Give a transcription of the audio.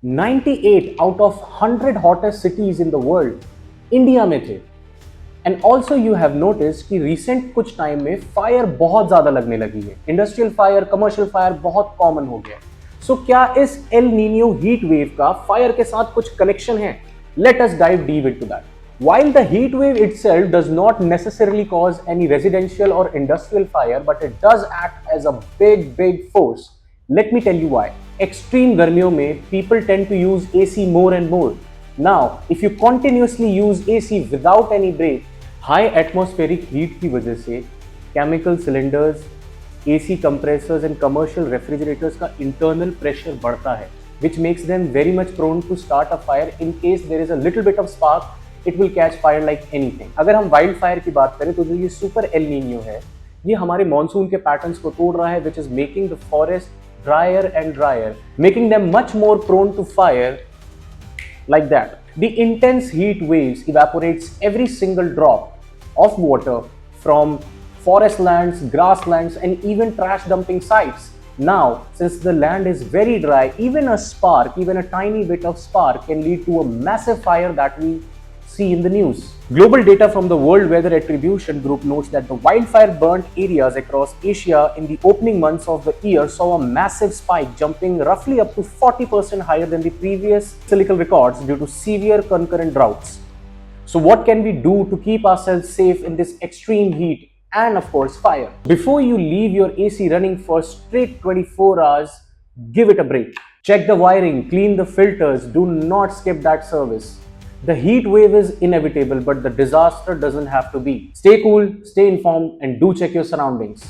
98 out of 100 hottest cities in the world India में थे। And also you have notice कि recent कुछ time में फायर बहुत ज्यादा लगने लगी है। इंडस्ट्रियल फायर, कमर्शियल फायर बहुत कॉमन हो गया। सो क्या इस एल नीनियो हीट वेव का फायर के साथ कुछ कनेक्शन है? Let us dive deep into that. While the heat wave itself does not necessarily cause any residential or industrial fire, but it does act as a big force. Let me tell you why. Extreme गर्मियों में people tend to use AC more and more. Now, if you continuously use AC without any break, high atmospheric heat की वजह से chemical cylinders, AC compressors and commercial refrigerators का internal pressure बढ़ता है, which makes them very much prone to start a fire in case there is a little bit of spark. It will catch fire like anything. अगर हम wild fire की बात करें तो जो ये सुपर एल नीनियो है, ये हमारे मॉनसून के पैटर्न्स को तोड़ रहा है, which is making the forest drier and drier, making them much more prone to fire like that. The intense heat waves evaporates every single drop of water from forest lands, grasslands, and even trash dumping sites. Now, since the land is very dry, even a spark, even a tiny bit of spark can lead to a massive fire that we see in the news. Global data from the World Weather Attribution Group notes that the wildfire burnt areas across Asia in the opening months of the year saw a massive spike, jumping roughly up to 40% higher than the previous cyclical records due to severe concurrent droughts. So what can we do to keep ourselves safe in this extreme heat and of course fire? Before you leave your AC running for straight 24 hours, give it a break. Check the wiring, clean the filters, do not skip that service. The heat wave is inevitable, but the disaster doesn't have to be. Stay cool, stay informed, and do check your surroundings.